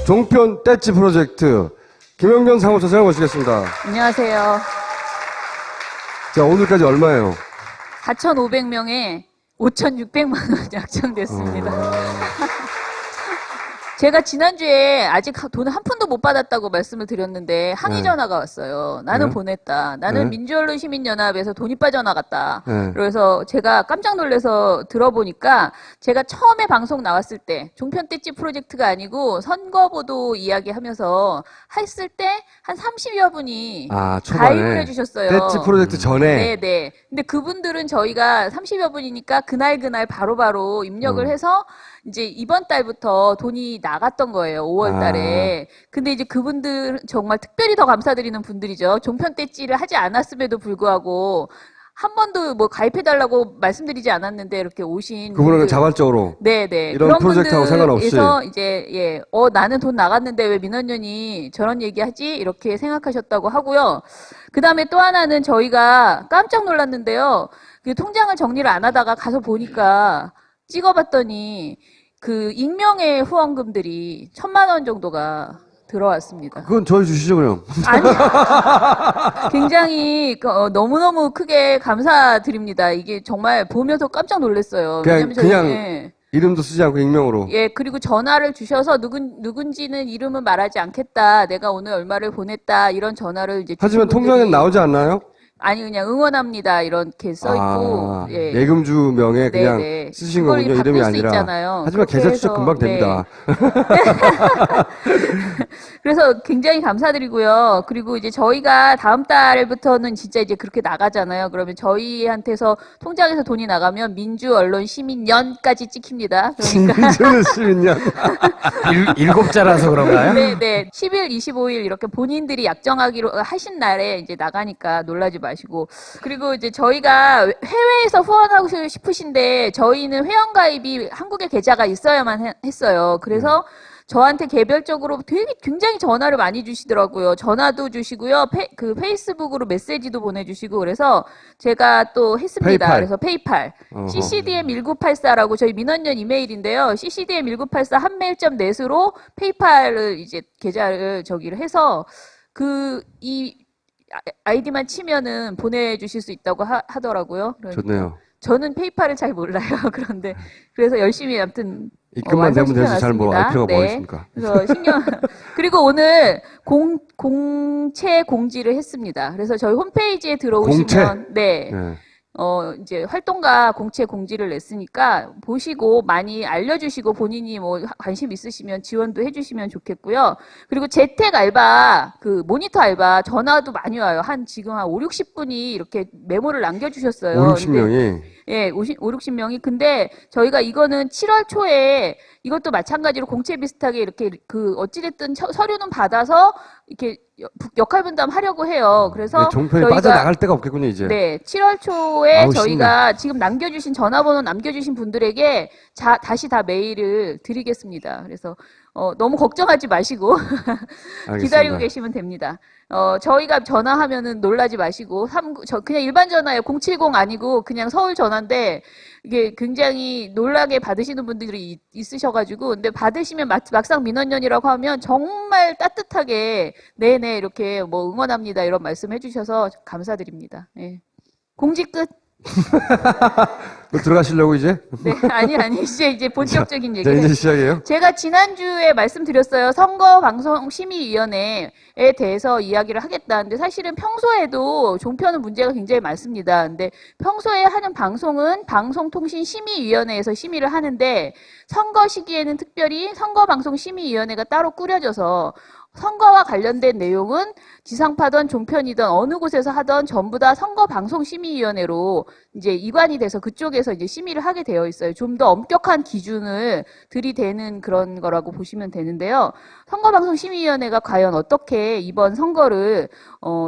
종편 떼찌 프로젝트 김영년 사무처장을 모시겠습니다. 안녕하세요. 자, 오늘까지 얼마예요? 4,500명에 5,600만 원 약정됐습니다. 제가 지난주에 아직 돈을 한 푼도 못 받았다고 말씀을 드렸는데 항의 전화가 왔어요. 나는 보냈다. 나는 민주언론 시민연합에서 돈이 빠져나갔다. 그래서 제가 깜짝 놀라서 들어보니까 제가 처음에 방송 나왔을 때 종편 떼찌 프로젝트가 아니고 선거보도 이야기하면서 했을 때 한 30여 분이 가입을 해주셨어요. 떼찌 프로젝트 전에? 네네. 근데 그분들은 저희가 30여 분이니까 그날 바로바로 입력을 해서 이제 이번 달부터 돈이 나갔던 거예요. 5월 달에. 근데 이제 그분들 정말 특별히 더 감사드리는 분들이죠. 종편 떼찌를 하지 않았음에도 불구하고 한 번도 뭐 가입해달라고 말씀드리지 않았는데 이렇게 오신 그분은 분들. 자발적으로 네네. 이런 그런 프로젝트하고 상관없이 분들에서 이제 나는 돈 나갔는데 왜 민원연이 저런 얘기하지? 이렇게 생각하셨다고 하고요. 그 다음에 또 하나는 저희가 깜짝 놀랐는데요. 그 통장을 정리를 안 하다가 가서 보니까 찍어봤더니 그 익명의 후원금들이 1,000만 원 정도가 들어왔습니다. 그건 저희 주시죠 그럼. 아니, 굉장히 너무너무 크게 감사드립니다. 이게 정말 보면서 깜짝 놀랐어요. 그냥 이름도 쓰지 않고 익명으로. 예, 그리고 전화를 주셔서 누군지는 이름은 말하지 않겠다. 내가 오늘 얼마를 보냈다. 이런 전화를 이제 하지만 통장에 나오지 않나요? 아니 그냥 응원합니다 이렇게 써 있고 예금주 명에 그냥 쓰신 거군요. 이름이 아니라. 있잖아요. 하지만 계좌 추적 금방 됩니다. 그래서 굉장히 감사드리고요. 그리고 이제 저희가 다음 달부터는 진짜 이제 그렇게 나가잖아요. 그러면 저희한테서 통장에서 돈이 나가면 민주 언론 시민연까지 찍힙니다. 그러니까 민주는 시민연. 7자라서 그런가요? 네네. 10일, 25일 이렇게 본인들이 약정하기로 하신 날에 이제 나가니까 놀라지 마시고. 그리고 이제 저희가 해외에서 후원하고 싶으신데 저희는 회원가입이 한국에 계좌가 있어야만 했어요. 그래서 저한테 개별적으로 굉장히 전화를 많이 주시더라고요. 전화도 주시고요. 그 페이스북으로 메시지도 보내주시고 그래서 제가 또 했습니다. 그래서 페이팔 ccdm1984라고 저희 민원연 이메일인데요. ccdm1984 한메일.net으로 페이팔을 이제 계좌를 저기를 해서 이 아이디만 치면은 보내주실 수 있다고 하더라고요. 그러니까 좋네요. 저는 페이팔을 잘 몰라요. 그래서 열심히 아무튼 입금만 되면 되지 잘 뭐 알 필요가 뭐 있습니까? 그래서 그리고 오늘 공채 공지를 했습니다. 그래서 저희 홈페이지에 들어오시면 이제 활동가 공채 공지를 냈으니까 보시고 많이 알려주시고 본인이 뭐 관심 있으시면 지원도 해주시면 좋겠고요. 그리고 재택 알바, 그 모니터 알바 전화도 많이 와요. 지금 한 5, 60분이 이렇게 메모를 남겨주셨어요. 5, 60명이? 예, 5, 60명이. 근데 저희가 이거는 7월 초에 이것도 마찬가지로 공채 비슷하게 이렇게 어찌됐든 서류는 받아서 이렇게 역할 분담 하려고 해요. 그래서 종편이 저희가 빠져나갈 데가 없겠군요, 이제. 네, 7월 초에 저희가 지금 전화번호 남겨주신 분들에게 다시 다 메일을 드리겠습니다. 그래서 너무 걱정하지 마시고 기다리고 계시면 됩니다. 저희가 전화하면은 놀라지 마시고 그냥 일반 전화예요. 070 아니고 그냥 서울 전화인데 이게 굉장히 놀라게 받으시는 분들이 있으셔가지고 근데 받으시면 막상 민원연이라고 하면 정말 따뜻하게 네네 이렇게 뭐 응원합니다 이런 말씀 해주셔서 감사드립니다. 네. 공지 끝. 들어가시려고 이제? 네, 아니 이제 본격적인 얘기를. 이제 시작이에요? 제가 지난주에 말씀드렸어요. 선거방송심의위원회에 대해서 이야기를 하겠다는데 사실은 평소에도 종편은 문제가 굉장히 많습니다. 근데 평소에 하는 방송은 방송통신심의위원회에서 심의를 하는데 선거 시기에는 특별히 선거방송심의위원회가 따로 꾸려져서 선거와 관련된 내용은 지상파든 종편이든 어느 곳에서 하던 전부 다 선거방송심의위원회로 이제 이관이 돼서 그쪽에서 이제 심의를 하게 되어 있어요. 좀 더 엄격한 기준을 들이대는 그런 거라고 보시면 되는데요. 선거방송심의위원회가 과연 어떻게 이번 선거를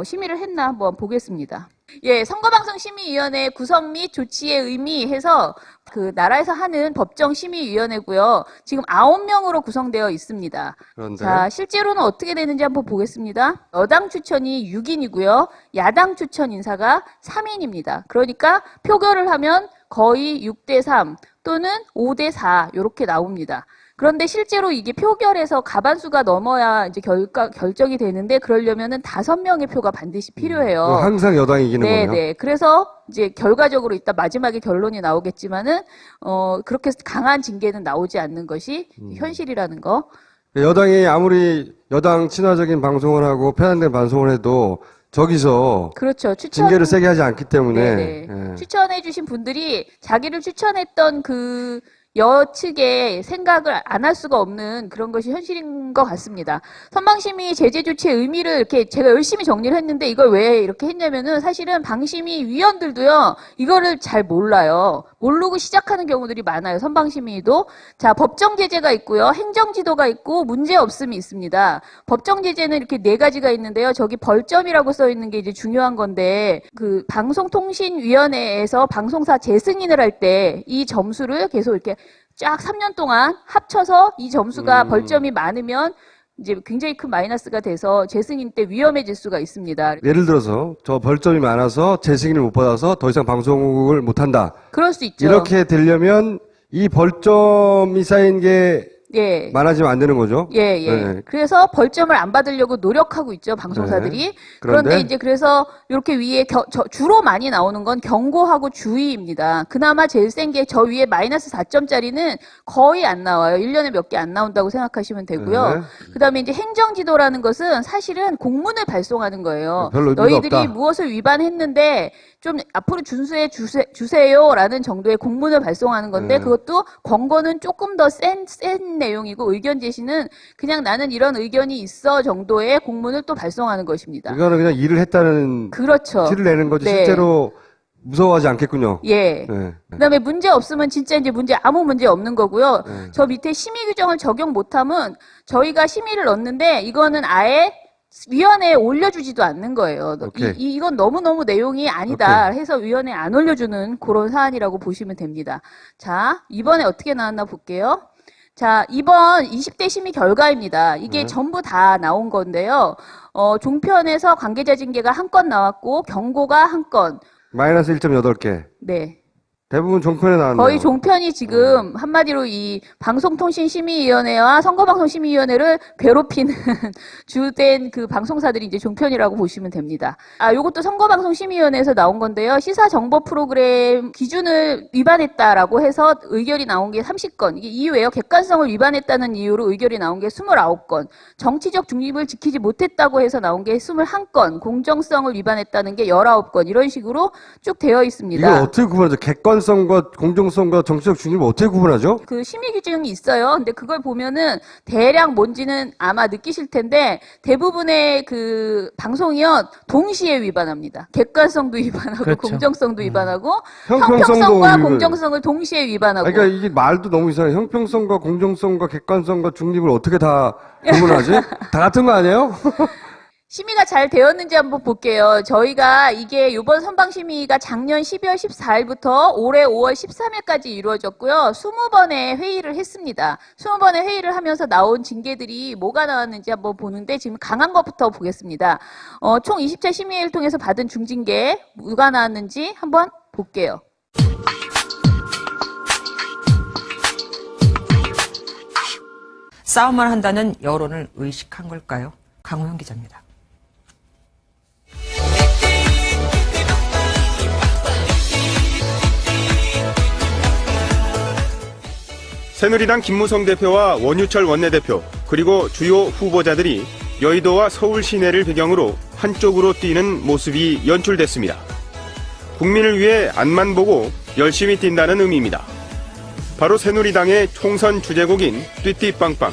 심의를 했나 한번 보겠습니다. 예, 선거방송심의위원회 구성 및 조치의 의미 해서 그 나라에서 하는 법정심의위원회고요. 지금 9명으로 구성되어 있습니다. 그런데 자, 실제로는 어떻게 되는지 한번 보겠습니다. 여당 추천이 6인이고요. 야당 추천 인사가 3인입니다. 그러니까 표결을 하면 거의 6대3 또는 5대4 이렇게 나옵니다. 그런데 실제로 이게 표결에서 과반수가 넘어야 이제 결정이 되는데 그러려면은 5명의 표가 반드시 필요해요. 항상 여당이 이기는 네, 거네요. 네. 그래서 이제 결과적으로 이따 마지막에 결론이 나오겠지만은 그렇게 강한 징계는 나오지 않는 것이 현실이라는 거. 여당이 아무리 여당 친화적인 방송을 하고 편향된 방송을 해도 저기서 그렇죠. 징계를 세게 하지 않기 때문에 네네. 예. 추천해주신 분들이 자기를 추천했던 그 여측의 생각을 안 할 수가 없는 그런 것이 현실인 것 같습니다. 선방심의 제재 조치의 의미를 이렇게 제가 열심히 정리를 했는데 이걸 왜 이렇게 했냐면은 사실은 방심위 위원들도요, 이거를 잘 몰라요. 모르고 시작하는 경우들이 많아요. 선방심의도. 자, 법정 제재가 있고요. 행정 지도가 있고 문제 없음이 있습니다. 법정 제재는 이렇게 4가지가 있는데요. 저기 벌점이라고 써 있는 게 이제 중요한 건데 그 방송통신위원회에서 방송사 재승인을 할 때 이 점수를 계속 이렇게 쫙 3년 동안 합쳐서 이 점수가 벌점이 많으면 이제 굉장히 큰 마이너스가 돼서 재승인 때 위험해질 수가 있습니다. 예를 들어서 저 벌점이 많아서 재승인을 못 받아서 더 이상 방송을 못 한다. 그럴 수 있죠. 이렇게 되려면 이 벌점이 쌓인 게 예. 많아지면 안 되는 거죠. 예, 예. 네. 그래서 벌점을 안 받으려고 노력하고 있죠, 방송사들이. 네. 그런데 그런데 이제 그래서 이렇게 위에 주로 많이 나오는 건 경고하고 주의입니다. 그나마 제일 센 게 저 위에 마이너스 4점짜리는 거의 안 나와요. 1년에 몇 개 안 나온다고 생각하시면 되고요. 네. 그 다음에 이제 행정지도라는 것은 사실은 공문을 발송하는 거예요. 별로 의미가 너희들이 없다. 무엇을 위반했는데 좀 앞으로 준수해 주세요라는 정도의 공문을 발송하는 건데 네. 그것도 권고는 조금 더 센 내용이고 의견 제시는 그냥 나는 이런 의견이 있어 정도의 공문을 또 발송하는 것입니다. 이거는 그냥 일을 했다는 그렇죠. 티를 내는 거지 네. 실제로 무서워하지 않겠군요. 예. 네. 그다음에 문제 없으면 진짜 이제 아무 문제 없는 거고요. 네. 저 밑에 심의 규정을 적용 못하면 저희가 심의를 넣는데 이거는 아예 위원회에 올려주지도 않는 거예요. 오케이. 이건 너무너무 내용이 아니다 해서 위원회에 안 올려주는 그런 사안이라고 보시면 됩니다. 자, 이번에 어떻게 나왔나 볼게요. 자, 이번 20대 심의 결과입니다. 이게 네. 전부 다 나온 건데요. 종편에서 관계자 징계가 1건 나왔고 경고가 1건. 마이너스 1.8개. 네. 대부분 종편에 나왔네요. 거의 종편이 지금 한마디로 이 방송통신심의위원회와 선거방송심의위원회를 괴롭히는 주된 그 방송사들이 이제 종편이라고 보시면 됩니다. 아, 요것도 선거방송심의위원회에서 나온 건데요. 시사정보 프로그램 기준을 위반했다라고 해서 의결이 나온 게 30건. 이게 이외에요. 객관성을 위반했다는 이유로 의결이 나온 게 29건. 정치적 중립을 지키지 못했다고 해서 나온 게 21건. 공정성을 위반했다는 게 19건. 이런 식으로 쭉 되어 있습니다. 이걸 어떻게 구분하죠? 객관성과 공정성과 정치적 중립을 어떻게 구분하죠? 그 심의 규정이 있어요. 근데 그걸 보면은 대략 뭔지는 아마 느끼실 텐데 대부분의 그 방송이요 동시에 위반합니다. 객관성도 위반하고 그렇죠. 공정성도 위반하고 형평성도 형평성과 위반. 공정성을 동시에 위반하고. 아니, 그러니까 이게 말도 너무 이상해. 형평성과 공정성과 객관성과 중립을 어떻게 다 구분하지? 다 같은 거 아니에요? 심의가 잘 되었는지 한번 볼게요. 저희가 이게 이번 선방심의가 작년 12월 14일부터 올해 5월 13일까지 이루어졌고요. 20번의 회의를 했습니다. 20번의 회의를 하면서 나온 징계들이 뭐가 나왔는지 한번 보는데 지금 강한 것부터 보겠습니다. 총 20차 심의회를 통해서 받은 중징계 뭐가 나왔는지 한번 볼게요. 싸움을 한다는 여론을 의식한 걸까요? 강호영 기자입니다. 새누리당 김무성 대표와 원유철 원내대표 그리고 주요 후보자들이 여의도와 서울 시내를 배경으로 한쪽으로 뛰는 모습이 연출됐습니다. 국민을 위해 앞만 보고 열심히 뛴다는 의미입니다. 바로 새누리당의 총선 주제곡인 띠띠빵빵.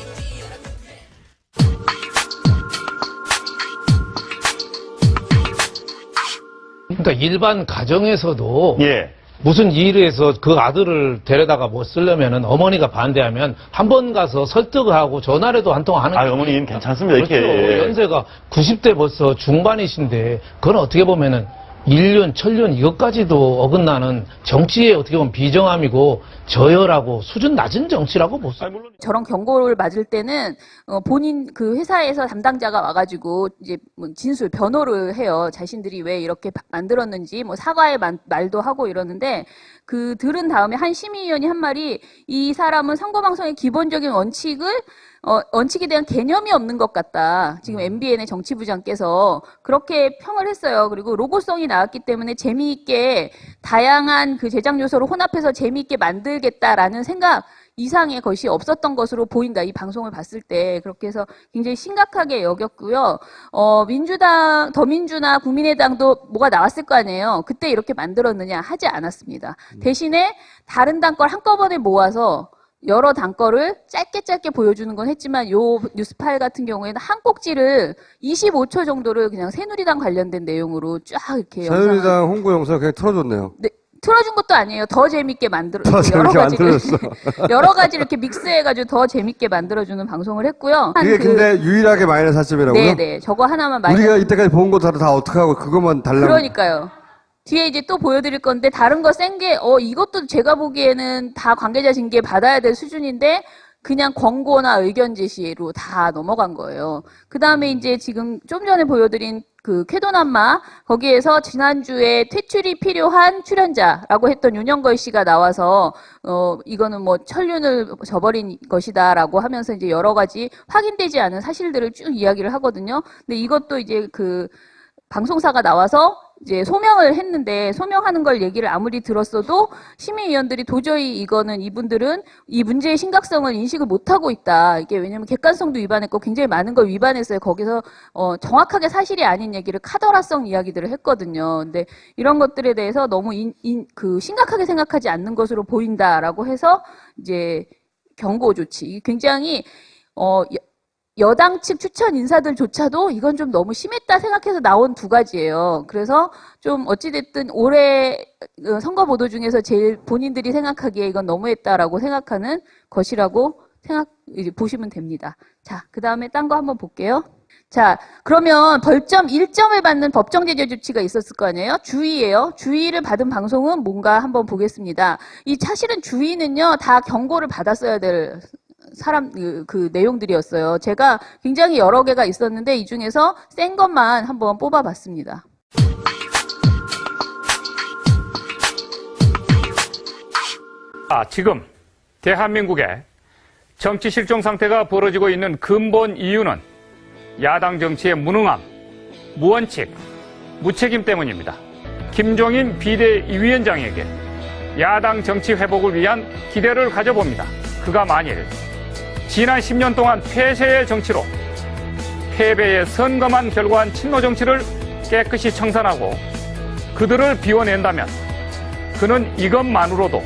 그러니까 일반 가정에서도 예. 무슨 일을 해서 그 아들을 데려다가 뭐 쓰려면은 어머니가 반대하면 한 번 가서 설득을 하고 전화라도 한 통 하는 아, 게 어머님 괜찮습니다. 그렇죠. 이렇게. 연세가 90대 벌써 중반이신데 그건 어떻게 보면은 인륜, 천륜 이것까지도 어긋나는 정치의 어떻게 보면 비정함이고 저열하고 수준 낮은 정치라고 볼 수 있습니다. 저런 경고를 맞을 때는 본인 그 회사에서 담당자가 와가지고 이제 뭐 진술 변호를 해요. 자신들이 왜 이렇게 만들었는지 뭐 사과의 말도 하고 이러는데 그 들은 다음에 한 심의위원이 한 말이 이 사람은 선거방송의 기본적인 원칙에 대한 개념이 없는 것 같다. 지금 MBN의 정치부장께서 그렇게 평을 했어요. 그리고 로고송이 나왔기 때문에 재미있게 다양한 그 제작 요소를 혼합해서 재미있게 만들겠다라는 생각 이상의 것이 없었던 것으로 보인다. 이 방송을 봤을 때 그렇게 해서 굉장히 심각하게 여겼고요. 민주당, 더민주나 국민의당도 뭐가 나왔을 거 아니에요. 그때 이렇게 만들었느냐 하지 않았습니다. 대신에 다른 당 걸 한꺼번에 모아서 여러 당 거를 짧게 보여주는 건 했지만 요 뉴스파일 같은 경우에는 한 꼭지를 25초 정도를 그냥 새누리당 관련된 내용으로 쫙 이렇게 새누리당 홍보 영상 그냥 틀어줬네요. 네, 틀어준 것도 아니에요. 더 재밌게 더 재밌게 만들어줬어. 여러 가지 이렇게 믹스해가지고 더 재밌게 만들어주는 방송을 했고요. 그게 근데 유일하게 마이너스 4점이라고요? 네네. 저거 하나만 우리가 이때까지 본 거 다 어떻게 하고 그것만 달라고. 그러니까요. 뒤에 이제 또 보여드릴 건데 다른 거 센 게 이것도 제가 보기에는 다 관계자 징계 받아야 될 수준인데 그냥 권고나 의견 제시로 다 넘어간 거예요. 그 다음에 이제 지금 좀 전에 보여드린 그 쾌도남마 거기에서 지난주에 퇴출이 필요한 출연자라고 했던 윤영걸 씨가 나와서 이거는 뭐 천륜을 저버린 것이다라고 하면서 이제 여러 가지 확인되지 않은 사실들을 쭉 이야기를 하거든요. 근데 이것도 이제 그 방송사가 나와서 이제 소명을 했는데 소명하는 걸 얘기를 아무리 들었어도 심의위원들이 도저히 이거는 이분들은 이 문제의 심각성을 인식을 못하고 있다. 이게 왜냐면 객관성도 위반했고 굉장히 많은 걸 위반했어요. 거기서 정확하게 사실이 아닌 얘기를 카더라성 이야기들을 했거든요. 근데 이런 것들에 대해서 너무 심각하게 생각하지 않는 것으로 보인다라고 해서 이제 경고 조치. 굉장히 여당 측 추천 인사들조차도 이건 좀 너무 심했다 생각해서 나온 두 가지예요. 그래서 좀 어찌됐든 올해 선거 보도 중에서 제일 본인들이 생각하기에 이건 너무했다라고 생각하는 것이라고 이제 보시면 됩니다. 자, 그 다음에 딴 거 한번 볼게요. 자, 그러면 벌점 1점을 받는 법정 제재 조치가 있었을 거 아니에요? 주의예요. 주의를 받은 방송은 뭔가 한번 보겠습니다. 이 사실은 주의는요, 다 경고를 받았어야 될 그 내용들이었어요. 제가 굉장히 여러 개가 있었는데 이 중에서 센 것만 한번 뽑아봤습니다. 지금 대한민국의 정치 실종 상태가 벌어지고 있는 근본 이유는 야당 정치의 무능함, 무원칙, 무책임 때문입니다. 김종인 비대위원장에게 야당 정치 회복을 위한 기대를 가져봅니다. 그가 만일 지난 10년 동안 폐쇄의 정치로 패배에 선검한 결과한 친노 정치를 깨끗이 청산하고 그들을 비워낸다면 그는 이것만으로도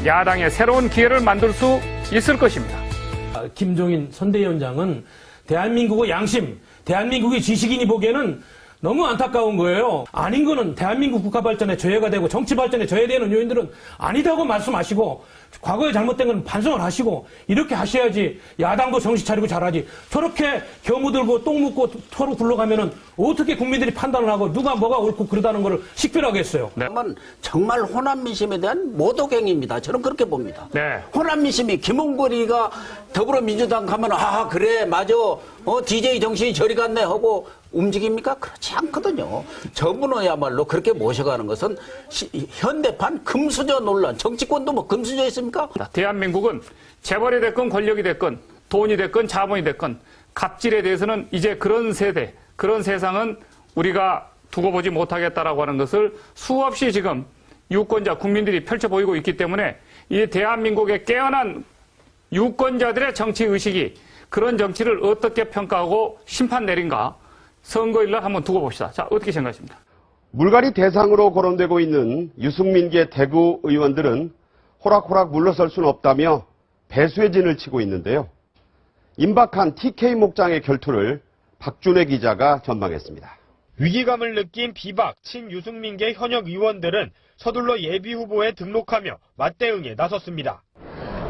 야당의 새로운 기회를 만들 수 있을 것입니다. 김종인 선대위원장은 대한민국의 양심, 대한민국의 지식인이 보기에는 너무 안타까운 거예요. 아닌 거는 대한민국 국가 발전에 저해가 되고 정치 발전에 저해되는 요인들은 아니다고 말씀하시고 과거에 잘못된 건 반성을 하시고 이렇게 하셔야지 야당도 정신 차리고 잘하지. 저렇게 겨무 들고 똥 묻고 서로 굴러가면은 어떻게 국민들이 판단을 하고 누가 뭐가 옳고 그러다는 거를 식별하겠어요. 네. 정말 호남 민심에 대한 모독행위입니다. 저는 그렇게 봅니다. 네. 호남 민심이 김홍걸이가 더불어민주당 가면 그래 맞아 DJ 정신이 저리 갔네 하고 움직입니까? 그렇지 않거든요. 저분야말로 그렇게 모셔가는 것은 현대판 금수저 논란, 정치권도 뭐 금수저 있습니까? 대한민국은 재벌이 됐건 권력이 됐건 돈이 됐건 자본이 됐건 갑질에 대해서는 이제 그런 세대, 그런 세상은 우리가 두고 보지 못하겠다라고 하는 것을 수없이 지금 유권자, 국민들이 펼쳐 보이고 있기 때문에 이 대한민국의 깨어난 유권자들의 정치의식이 그런 정치를 어떻게 평가하고 심판 내린가 선거일날 한번 두고 봅시다. 자, 어떻게 생각하십니까? 물갈이 대상으로 거론되고 있는 유승민계 대구 의원들은 호락호락 물러설 수는 없다며 배수의 진을 치고 있는데요. 임박한 TK 목장의 결투를 박준혜 기자가 전망했습니다. 위기감을 느낀 비박, 친유승민계 현역 의원들은 서둘러 예비후보에 등록하며 맞대응에 나섰습니다.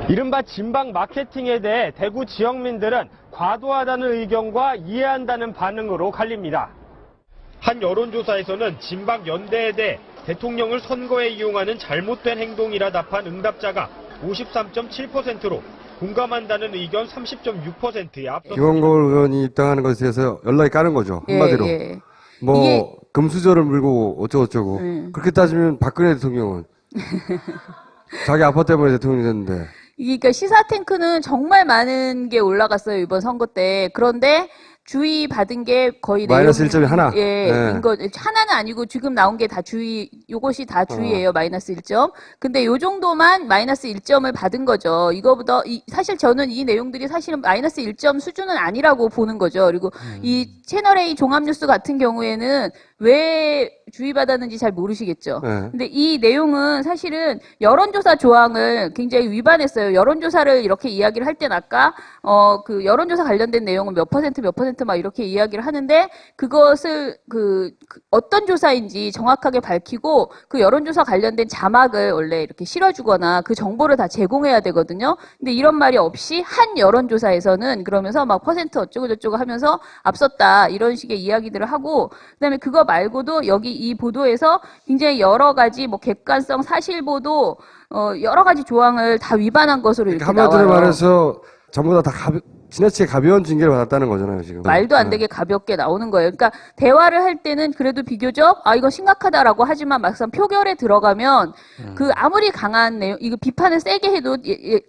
이른바 진박 마케팅에 대해 대구 지역민들은 과도하다는 의견과 이해한다는 반응으로 갈립니다. 한 여론조사에서는 진박 연대에 대해 대통령을 선거에 이용하는 잘못된 행동이라 답한 응답자가 53.7%로 공감한다는 의견 30.6%에 앞섰습니다. 김원걸 의원이 입당하는 것에 대해서 연락이 까는 거죠. 한마디로. 예. 뭐 이게- 금수저를 물고 어쩌고저쩌고. 그렇게 따지면 박근혜 대통령은 자기 아빠 때문에 대통령이 됐는데. 그러니까 시사 탱크는 정말 많은 게 올라갔어요, 이번 선거 때. 그런데 주의 받은 게 거의 마이너스 내용- 1.1. 예, 네. 이거 하나는 아니고 지금 나온 게 다 주의, 요것이 다 주의예요, 마이너스 1점. 근데 요 정도만 마이너스 1점을 받은 거죠. 이거보다 사실 저는 이 내용들이 사실은 마이너스 1점 수준은 아니라고 보는 거죠. 그리고 이 채널A 종합뉴스 같은 경우에는 왜 주의받았는지 잘 모르시겠죠. 네. 근데 이 내용은 사실은 여론조사 조항을 굉장히 위반했어요. 여론조사를 이렇게 이야기를 할 땐 아까 그 여론조사 관련된 내용은 몇 퍼센트 막 이렇게 이야기를 하는데 그것을 어떤 조사인지 정확하게 밝히고 그 여론조사 관련된 자막을 원래 이렇게 실어주거나 그 정보를 다 제공해야 되거든요. 근데 이런 말이 없이 한 여론조사에서는 그러면서 막 퍼센트 어쩌고 저쩌고 하면서 앞섰다 이런 식의 이야기들을 하고 그다음에 그거 말고도 여기 이 보도에서 굉장히 여러 가지 뭐 객관성, 사실보도 여러 가지 조항을 다 위반한 것으로 이렇게 한마디로 나와요. 말해서 전부 다 지나치게 가벼운 징계를 받았다는 거잖아요, 지금. 말도 안 네. 되게 가볍게 나오는 거예요. 그러니까 대화를 할 때는 그래도 비교적 이거 심각하다라고 하지만 막상 표결에 들어가면 그 아무리 강한 내용, 이거 비판을 세게 해도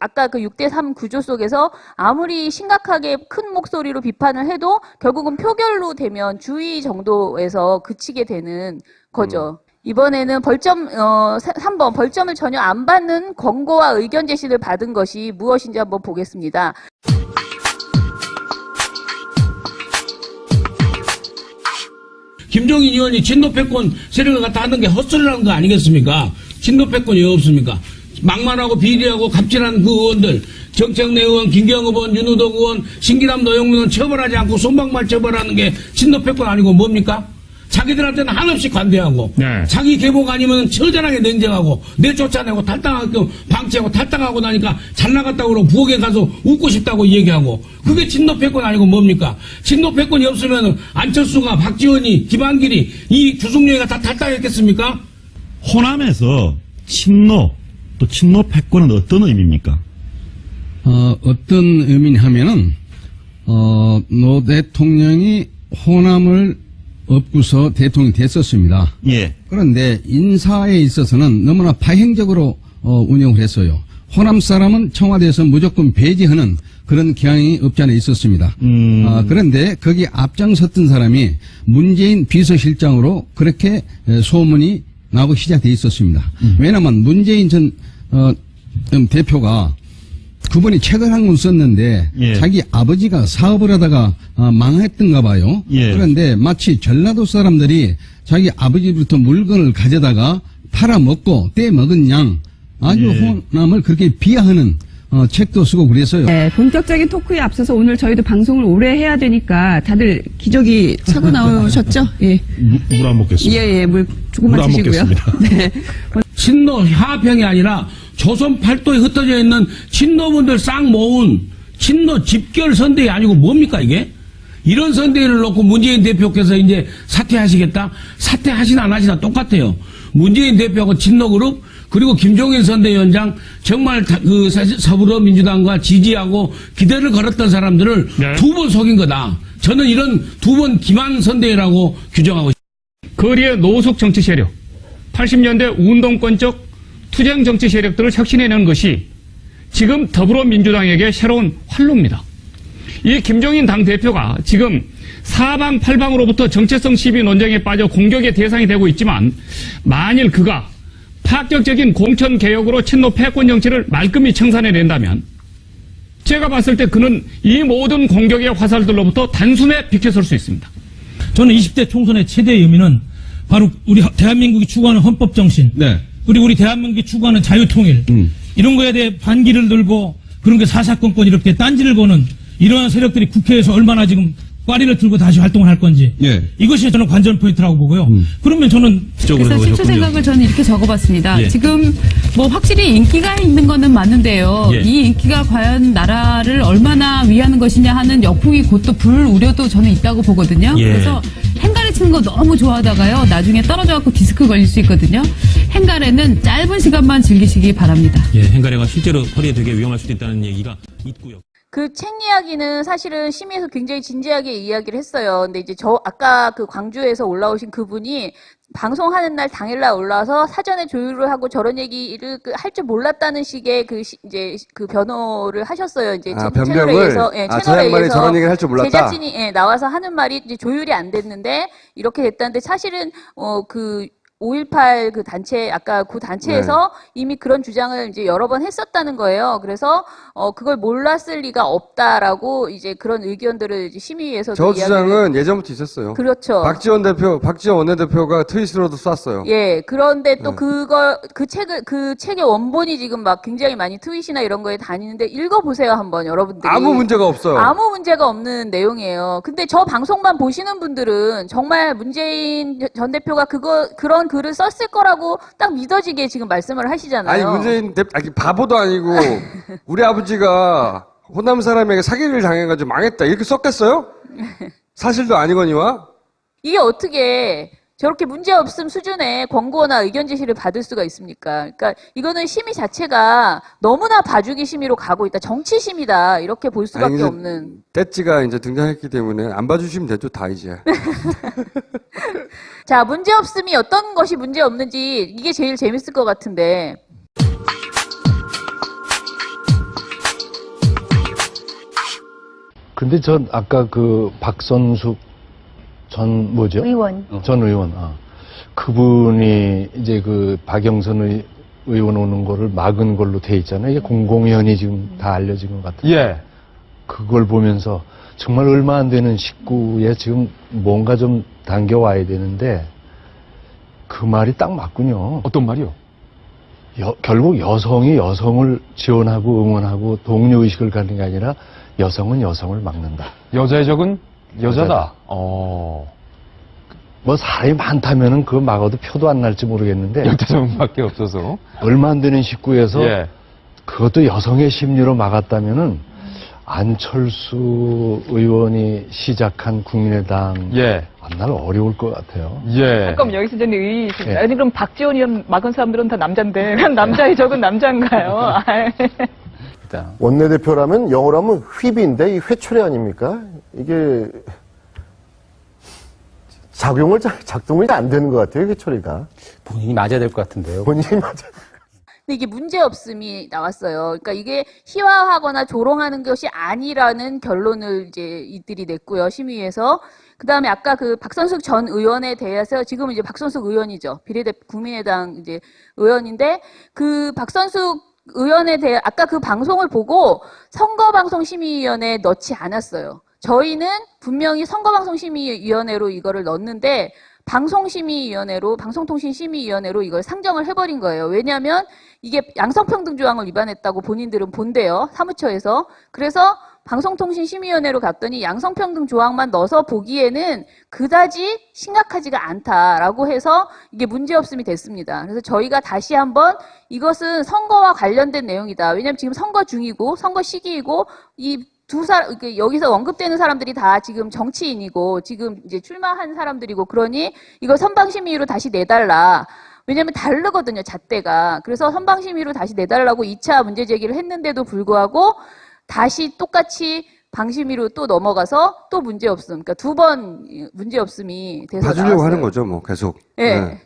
아까 그 6대3 구조 속에서 아무리 심각하게 큰 목소리로 비판을 해도 결국은 표결로 되면 주의 정도에서 그치게 되는 거죠. 이번에는 벌점 3번 벌점을 전혀 안 받는 권고와 의견 제시를 받은 것이 무엇인지 한번 보겠습니다. 김종인 의원이 친노패권 세력을 갖다 하는 게 헛소리라는 거 아니겠습니까? 친노패권이 왜 없습니까? 막말하고 비리하고 갑질하는 그 의원들, 정청래 의원, 김경호 의원, 윤우덕 의원, 신기남 노영민 의원 처벌하지 않고 손방말 처벌하는 게 친노패권 아니고 뭡니까? 자기들한테는 한없이 관대하고 자기 계복 아니면 처절하게 냉정하고 내쫓아내고 탈당하고 방치하고 탈당하고 나니까 잘 나갔다고 그러고 부엌에 가서 웃고 싶다고 얘기하고 그게 친노패권 아니고 뭡니까? 친노패권이 없으면 안철수가 박지원이 김한길이 이 주승용이가 다 탈당했겠습니까? 호남에서 친노 또 친노패권은 어떤 의미입니까? 어떤 의미냐면은 노 대통령이 호남을 업고서 대통령이 됐었습니다. 예. 그런데 인사에 있어서는 너무나 파행적으로 운영을 했어요. 호남 사람은 청와대에서 무조건 배제하는 그런 경향이 없지 않아 있었습니다. 그런데 거기 앞장섰던 사람이 문재인 비서실장으로 그렇게 소문이 나고 시작돼 있었습니다. 왜냐하면 문재인 전 대표가 그분이 책을 한 권 썼는데 예. 자기 아버지가 사업을 하다가 망했던가 봐요. 예. 그런데 마치 전라도 사람들이 자기 아버지부터 물건을 가져다가 팔아먹고 떼먹은 양 아주 예. 호남을 그렇게 비하하는 책도 쓰고 그랬어요. 네, 본격적인 토크에 앞서서 오늘 저희도 방송을 오래 해야 되니까 다들 기저귀 차고 나오셨죠? 예. 물 안 먹겠습니다. 예, 물 조금만 물안 드시고요. 먹겠습니다. 네. 친노 화평이 아니라 조선 팔도에 흩어져 있는 친노분들 싹 모은 친노 집결 선대위 아니고 뭡니까 이게? 이런 선대위를 놓고 문재인 대표께서 이제 사퇴하시겠다? 사퇴하시나 안 하시나 똑같아요. 문재인 대표하고 친노그룹 그리고 김종인 선대위원장 정말 그 더불어민주당과 지지하고 기대를 걸었던 사람들을 두 번 속인 거다. 저는 이런 두 번 기만 선대위라고 규정하고 싶습니다. 거리의 노숙 정치 세력, 80년대 운동권적 투쟁 정치 세력들을 혁신해내는 것이 지금 더불어민주당에게 새로운 활로입니다. 이 김종인 당대표가 지금 사방팔방으로부터 정체성 시비 논쟁에 빠져 공격의 대상이 되고 있지만 만일 그가 파격적인 공천개혁으로 친노 패권 정치를 말끔히 청산해낸다면 제가 봤을 때 그는 이 모든 공격의 화살들로부터 단숨에 비켜설 수 있습니다. 저는 20대 총선의 최대 의미는 바로 우리 대한민국이 추구하는 헌법 정신, 그리고 우리 대한민국이 추구하는 자유통일, 이런 거에 대해 반기를 들고 그런 게 사사건건 이렇게 딴지를 거는 이러한 세력들이 국회에서 얼마나 지금 꽈리를 들고 다시 활동을 할 건지 이것이 저는 관전 포인트라고 보고요. 그러면 저는 그래서 실제 생각을 저는 이렇게 적어봤습니다. 예. 지금 뭐 확실히 인기가 있는 거는 맞는데요. 예. 이 인기가 과연 나라를 얼마나 위하는 것이냐 하는 역풍이 곧 또 불 우려도 저는 있다고 보거든요. 예. 그래서 행가래 치는 거 너무 좋아하다가요. 나중에 떨어져갖고 디스크 걸릴 수 있거든요. 행가래는 짧은 시간만 즐기시기 바랍니다. 예, 행가래가 실제로 허리에 되게 위험할 수도 있다는 얘기가 있고요. 그 책 이야기는 사실은 심의에서 굉장히 진지하게 이야기를 했어요. 근데 이제 아까 그 광주에서 올라오신 그분이 방송하는 날 당일날 올라와서 사전에 조율을 하고 저런 얘기를 할 줄 몰랐다는 식의 이제 그 변호를 하셨어요. 이제 채널에 의해서, 저 양반이 저런 얘기를 할 줄 몰랐다. 제작진이 나와서 하는 말이 이제 조율이 안 됐는데 이렇게 됐다는데 사실은 그 5.18 그 단체, 아까 그 단체에서 이미 그런 주장을 이제 여러 번 했었다는 거예요. 그래서, 그걸 몰랐을 리가 없다라고 이제 그런 의견들을 이제 심의위에서도 저 주장은 예전부터 있었어요. 그렇죠. 박지원 원내대표가 트윗으로도 쐈어요. 예, 그런데 또 그 책의 원본이 지금 막 굉장히 많이 트윗이나 이런 거에 다니는데 읽어보세요, 한번 여러분들이. 아무 문제가 없어요. 아무 문제가 없는 내용이에요. 근데 저 방송만 보시는 분들은 정말 문재인 전 대표가 그런 글을 썼을 거라고 딱 믿어지게 지금 말씀을 하시잖아요. 아니, 문재인 바보도 아니고, 우리 아버지가 호남 사람에게 사기를 당해가지고 망했다. 이렇게 썼겠어요? 사실도 아니거니와? 이게 어떻게 저렇게 문제없음 수준의 권고나 의견 제시를 받을 수가 있습니까? 그러니까 이거는 심의 자체가 너무나 봐주기 심의로 가고 있다. 정치 심의다. 이렇게 볼 수밖에 없는. 떼찌가 이제 등장했기 때문에 안 봐주시면 되죠, 다 이제. 자, 문제없음이 어떤 것이 문제없는지 이게 제일 재밌을 것 같은데. 근데 전 아까 그 박선숙 전 의원. 전 의원. 그분이 이제 그 박영선 의원 오는 거를 막은 걸로 돼 있잖아요. 이게 공공연히 지금 다 알려진 것 같아요. 예. 그걸 보면서 정말 얼마 안 되는 식구에 지금 뭔가 좀 당겨와야 되는데 그 말이 딱 맞군요. 어떤 말이요? 결국 여성이 여성을 지원하고 응원하고 동료의식을 갖는 게 아니라 여성은 여성을 막는다. 여자의 적은 여자다. 뭐 사람이 많다면은 그거 막아도 표도 안 날지 모르겠는데 열대성밖에 없어서 얼마 안 되는 식구에서 예. 그것도 여성의 심리로 막았다면은 안철수 의원이 시작한 국민의당 만날 어려울 것 같아요. 잠깐 여기서 저는 의의 있습니다. 아니 그럼 박지원 의원 막은 사람들은 다 남잔데 그럼 남자의 적은 남자인가요? 원내대표라면 영어로 하면 휘비인데 이 회초리 아닙니까? 이게 작동이 안 되는 것 같아요, 회초리가. 본인이 맞아야 될 것 같은데요. 본인이 맞아. 근데 이게 문제없음이 나왔어요. 그러니까 이게 희화하거나 조롱하는 것이 아니라는 결론을 이제 이들이 냈고요, 심의에서. 그 다음에 아까 그 박선숙 전 의원에 대해서 지금은 이제 박선숙 의원이죠. 국민의당 이제 의원인데 그 박선숙 의원에 대해 아까 그 방송을 보고 선거방송심의위원회에 넣지 않았어요. 저희는 분명히 선거방송심의위원회로 이거를 넣었는데 방송심의위원회로 방송통신심의위원회로 이걸 상정을 해버린 거예요. 왜냐하면 이게 양성평등 조항을 위반했다고 본인들은 본대요. 사무처에서. 그래서 방송통신심의위원회로 갔더니 양성평등 조항만 넣어서 보기에는 그다지 심각하지가 않다라고 해서 이게 문제없음이 됐습니다. 그래서 저희가 다시 한번 이것은 선거와 관련된 내용이다. 왜냐하면 지금 선거 중이고 선거 시기이고 이 여기서 언급되는 사람들이 다 지금 정치인이고 지금 이제 출마한 사람들이고 그러니 이거 선방심의로 다시 내달라. 왜냐하면 다르거든요, 잣대가. 그래서 선방심의로 다시 내달라고 2차 문제 제기를 했는데도 불구하고 다시 똑같이 방심위로 또 넘어가서 또 문제없음. 그러니까 두 번 문제없음이 돼서 봐주려고 나왔어요. 하는 거죠, 뭐 계속. 네.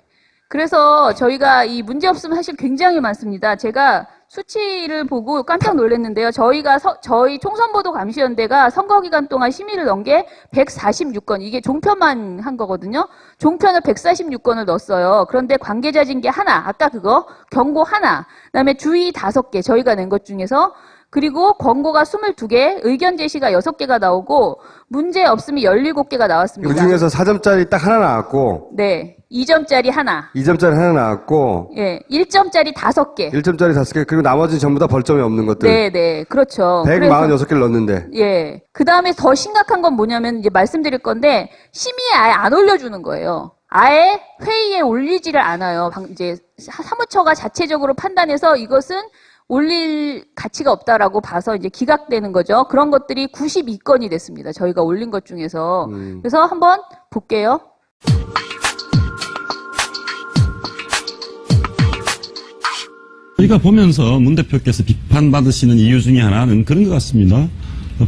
그래서 저희가 이 문제없음 사실 굉장히 많습니다. 제가 수치를 보고 깜짝 놀랐는데요. 저희 총선보도감시연대가 선거 기간 동안 심의를 넣은 게 146건. 이게 종편만 한 거거든요. 종편을 146건을 넣었어요. 그런데 관계자 징계 하나, 아까 그거 경고 하나, 그다음에 주의 5개 저희가 낸 것 중에서 그리고 권고가 22개, 의견 제시가 6개가 나오고 문제 없음이 17개가 나왔습니다. 그 중에서 4점짜리 딱 하나 나왔고 네. 2점짜리 하나. 2점짜리 하나 나왔고 예. 1점짜리 5개. 1점짜리 5개 그리고 나머지는 전부 다 벌점이 없는 것들. 네. 그렇죠. 146개를 넣었는데. 예. 그다음에 더 심각한 건 뭐냐면 이제 말씀드릴 건데 심의에 아예 안 올려주는 거예요. 아예 회의에 올리지를 않아요. 이제 사무처가 자체적으로 판단해서 이것은 올릴 가치가 없다라고 봐서 이제 기각되는 거죠. 그런 것들이 92건이 됐습니다. 저희가 올린 것 중에서. 그래서 한번 볼게요. 저희가 보면서 문 대표께서 비판받으시는 이유 중에 하나는 그런 것 같습니다.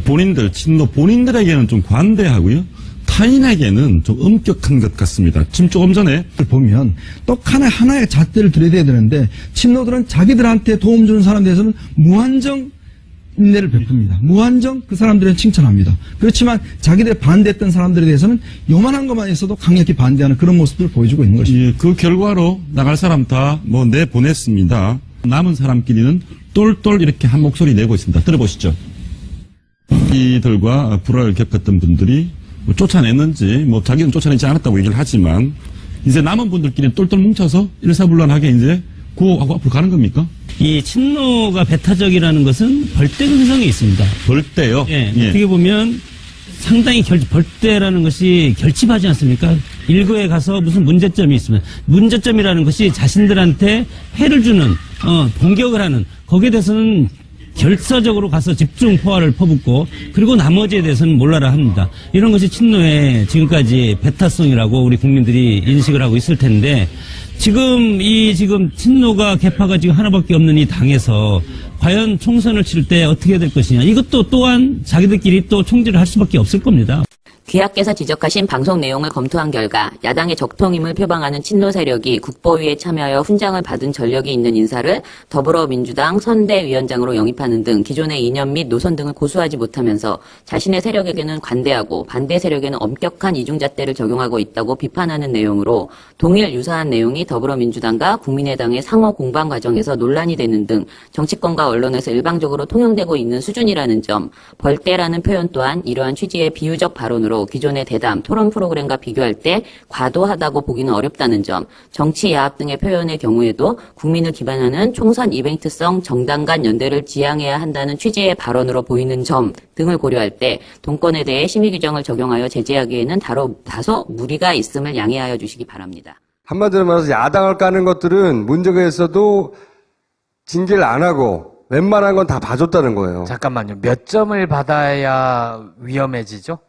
본인들, 친노 본인들에게는 좀 관대하고요. 타인에게는 좀 엄격한 것 같습니다. 지금 조금 전에 보면 똑하나 하나의 잣대를 들여야 되는데 친노들은 자기들한테 도움 주는 사람에 대해서는 무한정 인내를 베풉니다. 무한정 그 사람들은 칭찬합니다. 그렇지만 자기들 반대했던 사람들에 대해서는 요만한 것만 있어도 강력히 반대하는 그런 모습들을 보여주고 있는 것입니다. 예, 그 결과로 나갈 사람 다 뭐 내보냈습니다. 남은 사람끼리는 똘똘 이렇게 한 목소리 내고 있습니다. 들어보시죠. 이들과 불화를 겪었던 분들이 뭐 쫓아냈는지 뭐 자기는 쫓아내지 않았다고 얘기를 하지만 이제 남은 분들끼리 똘똘 뭉쳐서 일사불란하게 이제 구호하고 앞으로 가는 겁니까? 이 친노가 배타적이라는 것은 벌떼 근성이 있습니다. 벌떼요? 예. 예. 어떻게 보면 상당히 벌떼라는 것이 결집하지 않습니까? 일거에 가서 무슨 문제점이 있으면 문제점이라는 것이 자신들한테 해를 주는 공격을 하는 거기에 대해서는 결사적으로 가서 집중 포화를 퍼붓고 그리고 나머지에 대해서는 몰라라 합니다. 이런 것이 친노의 지금까지 배타성이라고 우리 국민들이 인식을 하고 있을 텐데 지금 친노가 개파가 지금 하나밖에 없는 이 당에서 과연 총선을 칠 때 어떻게 될 것이냐 이것도 또한 자기들끼리 또 총질을 할 수밖에 없을 겁니다. 귀하께서 지적하신 방송 내용을 검토한 결과 야당의 적통임을 표방하는 친노 세력이 국보위에 참여하여 훈장을 받은 전력이 있는 인사를 더불어민주당 선대위원장으로 영입하는 등 기존의 이념 및 노선 등을 고수하지 못하면서 자신의 세력에게는 관대하고 반대 세력에는 엄격한 이중잣대를 적용하고 있다고 비판하는 내용으로 동일 유사한 내용이 더불어민주당과 국민의당의 상호 공방 과정에서 논란이 되는 등 정치권과 언론에서 일방적으로 통용되고 있는 수준이라는 점, 벌떼라는 표현 또한 이러한 취지의 비유적 발언으로 기존의 대담, 토론 프로그램과 비교할 때 과도하다고 보기는 어렵다는 점, 정치 야합 등의 표현의 경우에도 국민을 기반하는 총선 이벤트성 정당 간 연대를 지향해야 한다는 취지의 발언으로 보이는 점 등을 고려할 때 동권에 대해 심의 규정을 적용하여 제재하기에는 다소 무리가 있음을 양해하여 주시기 바랍니다. 한마디로 말해서 야당을 까는 것들은 문제가 있어도 징계를 안 하고 웬만한 건 다 봐줬다는 거예요. 잠깐만요. 몇 점을 받아야 위험해지죠?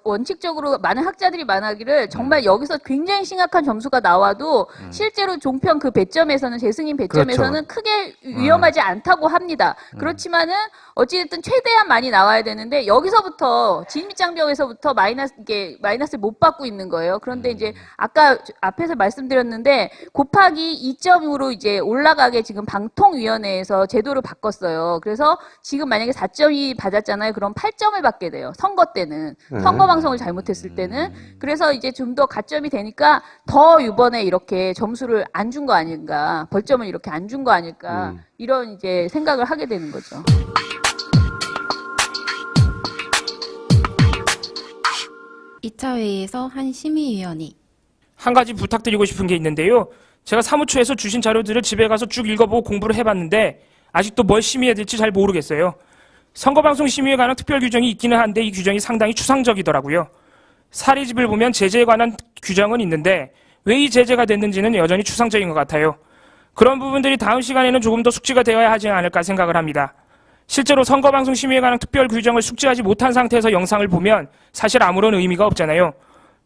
원칙적으로 많은 학자들이 말하기를 정말 여기서 굉장히 심각한 점수가 나와도 실제로 종편 그 배점에서는 재승인 배점에서는 그렇죠. 크게 위험하지 않다고 합니다. 그렇지만은 어찌됐든 최대한 많이 나와야 되는데 여기서부터 진입장벽에서부터 마이너스를 못 받고 있는 거예요. 그런데 이제 아까 앞에서 말씀드렸는데 곱하기 2점으로 이제 올라가게 지금 방통위원회에서 제도를 바꿨어요. 그래서 지금 만약에 4점이 받았잖아요. 그럼 8점을 받게 돼요. 선거 때는. 선거 방송을 잘못했을 때는. 그래서 이제 좀 더 가점이 되니까 더 이번에 이렇게 점수를 안 준 거 아닌가, 벌점을 이렇게 안 준 거 아닐까, 이런 이제 생각을 하게 되는 거죠. (2차) 회의에서 한 심의위원이 한 가지 부탁드리고 싶은 게 있는데요. 제가 사무처에서 주신 자료들을 집에 가서 쭉 읽어보고 공부를 해봤는데 아직도 뭘 심의해야 될지 잘 모르겠어요. 선거방송 심의에 관한 특별 규정이 있기는 한데 이 규정이 상당히 추상적이더라고요. 사례집을 보면 제재에 관한 규정은 있는데 왜 이 제재가 됐는지는 여전히 추상적인 것 같아요. 그런 부분들이 다음 시간에는 조금 더 숙지가 되어야 하지 않을까 생각을 합니다. 실제로 선거방송 심의에 관한 특별 규정을 숙지하지 못한 상태에서 영상을 보면 사실 아무런 의미가 없잖아요.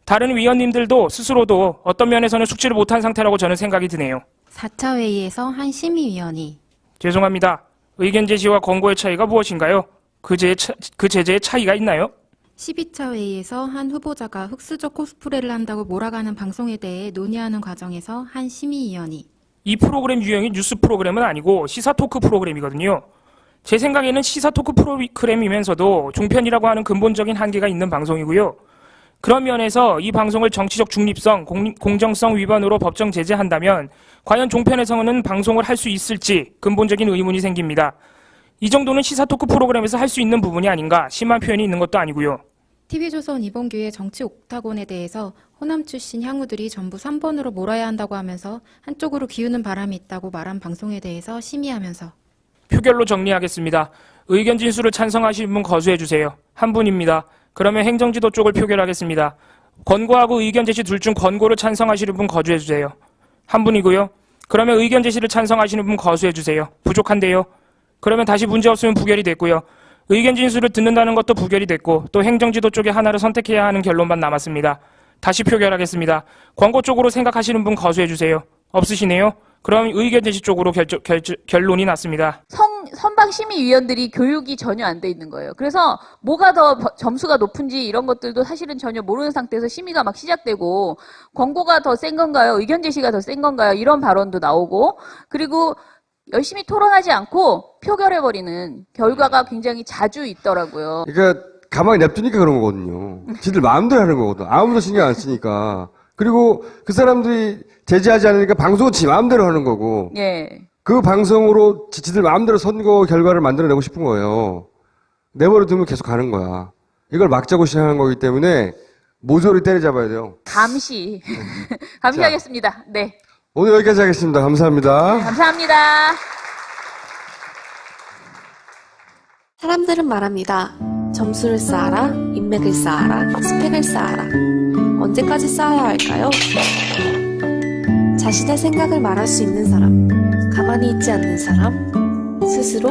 다른 위원님들도 스스로도 어떤 면에서는 숙지를 못한 상태라고 저는 생각이 드네요. 4차 회의에서 한 심의위원이 죄송합니다. 의견 제시와 권고의 차이가 무엇인가요? 그 제재의 차이가 있나요? 12차 회의에서 한 후보자가 흑수저 코스프레를 한다고 몰아가는 방송에 대해 논의하는 과정에서 한 심의위원이 이 프로그램 유형이 뉴스 프로그램은 아니고 시사 토크 프로그램이거든요. 제 생각에는 시사 토크 프로그램이면서도 종편이라고 하는 근본적인 한계가 있는 방송이고요. 그런 면에서 이 방송을 정치적 중립성, 공정성 위반으로 법정 제재한다면 과연 종편에서는 방송을 할 수 있을지 근본적인 의문이 생깁니다. 이 정도는 시사 토크 프로그램에서 할 수 있는 부분이 아닌가, 심한 표현이 있는 것도 아니고요. TV조선 이번 기회 정치 옥타곤에 대해서 호남 출신 향우들이 전부 3번으로 몰아야 한다고 하면서 한쪽으로 기우는 바람이 있다고 말한 방송에 대해서 심의하면서 표결로 정리하겠습니다. 의견 진술을 찬성하시는 분 거수해주세요. 한 분입니다. 그러면 행정지도 쪽을 표결하겠습니다. 권고하고 의견 제시 둘 중 권고를 찬성하시는 분 거주해주세요. 한 분이고요. 그러면 의견 제시를 찬성하시는 분 거수해주세요. 부족한데요. 그러면 다시 문제 없으면 부결이 됐고요. 의견 진술을 듣는다는 것도 부결이 됐고 또 행정지도 쪽에 하나를 선택해야 하는 결론만 남았습니다. 다시 표결하겠습니다. 권고 쪽으로 생각하시는 분 거수해 주세요. 없으시네요? 그럼 의견 제시 쪽으로 결론이 났습니다. 선방심의위원들이 교육이 전혀 안 돼 있는 거예요. 그래서 뭐가 더 점수가 높은지 이런 것들도 사실은 전혀 모르는 상태에서 심의가 막 시작되고 권고가 더 센 건가요? 의견 제시가 더 센 건가요? 이런 발언도 나오고 그리고 열심히 토론하지 않고 표결해버리는 결과가 굉장히 자주 있더라고요. 그러니까 가만히 냅두니까 그런 거거든요. 지들 마음대로 하는 거거든. 아무도 신경 안 쓰니까. 그리고 그 사람들이 제지하지 않으니까 방송은 지 마음대로 하는 거고. 예. 그 방송으로 지들 마음대로 선거 결과를 만들어내고 싶은 거예요. 내버려 두면 계속 가는 거야. 이걸 막자고 시작하는 거기 때문에 모조리 때려잡아야 돼요. 감시. 감시하겠습니다. 네. 오늘 여기까지 하겠습니다. 감사합니다. 감사합니다. 사람들은 말합니다. 점수를 쌓아라, 인맥을 쌓아라, 스펙을 쌓아라. 언제까지 쌓아야 할까요? 자신의 생각을 말할 수 있는 사람, 가만히 있지 않는 사람, 스스로